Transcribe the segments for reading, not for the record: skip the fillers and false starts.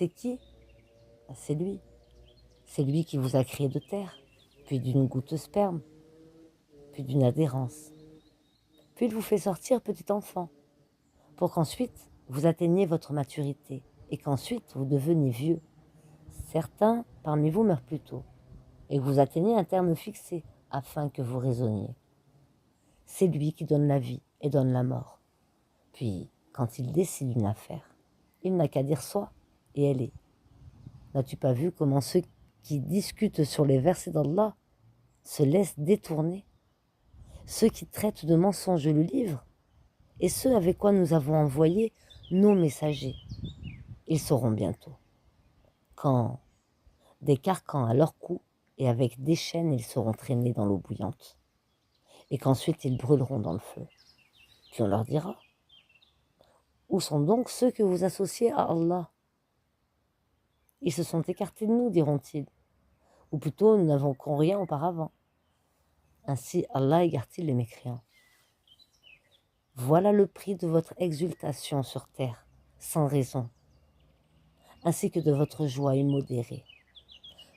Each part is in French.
C'est qui? C'est lui. C'est lui qui vous a créé de terre, puis d'une goutte de sperme, puis d'une adhérence. Puis il vous fait sortir petit enfant, pour qu'ensuite vous atteigniez votre maturité, et qu'ensuite vous deveniez vieux. Certains parmi vous meurent plus tôt, et que vous atteignez un terme fixé, afin que vous raisonniez. C'est lui qui donne la vie et donne la mort. Puis, quand il décide une affaire, il n'a qu'à dire soit, et elle est. N'as-tu pas vu comment ceux qui discutent sur les versets d'Allah se laissent détourner? Ceux qui traitent de mensonges le livre, et ceux avec quoi nous avons envoyé nos messagers, ils sauront bientôt. Quand des carcans à leur cou et avec des chaînes, ils seront traînés dans l'eau bouillante, et qu'ensuite ils brûleront dans le feu. Puis on leur dira, où sont donc ceux que vous associez à Allah? Ils se sont écartés de nous, diront-ils, ou plutôt nous n'avons qu'en rien auparavant. Ainsi Allah égare-t-il les mécréants. Voilà le prix de votre exultation sur terre, sans raison, ainsi que de votre joie immodérée.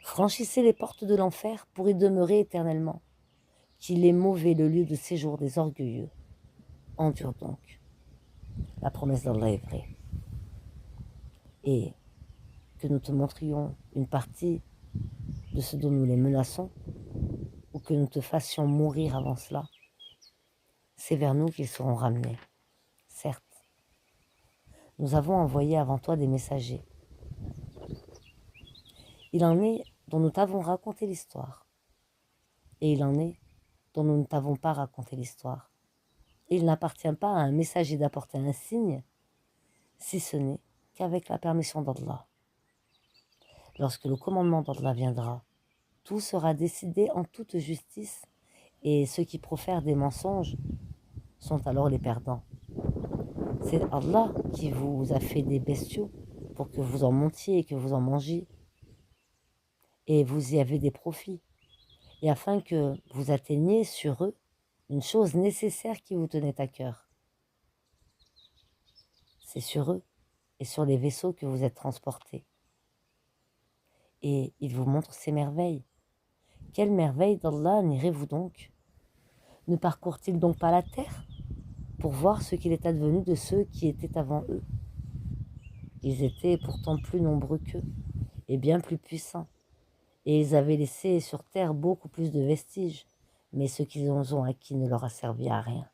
Franchissez les portes de l'enfer pour y demeurer éternellement. Qu'il est mauvais le lieu de séjour des orgueilleux. Endure donc. La promesse d'Allah est vraie. Et que nous te montrions une partie de ce dont nous les menaçons, ou que nous te fassions mourir avant cela, c'est vers nous qu'ils seront ramenés. Certes, nous avons envoyé avant toi des messagers. Il en est dont nous t'avons raconté l'histoire, et il en est dont nous ne t'avons pas raconté l'histoire. Et il n'appartient pas à un messager d'apporter un signe, si ce n'est qu'avec la permission d'Allah. Lorsque le commandement d'Allah viendra, tout sera décidé en toute justice, et ceux qui profèrent des mensonges sont alors les perdants. C'est Allah qui vous a fait des bestiaux pour que vous en montiez et que vous en mangiez, et vous y avez des profits, et afin que vous atteigniez sur eux une chose nécessaire qui vous tenait à cœur. C'est sur eux et sur les vaisseaux que vous êtes transportés. Et il vous montre ces merveilles. Quelles merveilles d'Allah n'irez-vous donc? Ne parcourt-il donc pas la terre pour voir ce qu'il est advenu de ceux qui étaient avant eux? Ils étaient pourtant plus nombreux qu'eux et bien plus puissants, et ils avaient laissé sur terre beaucoup plus de vestiges, mais ce qu'ils ont acquis ne leur a servi à rien.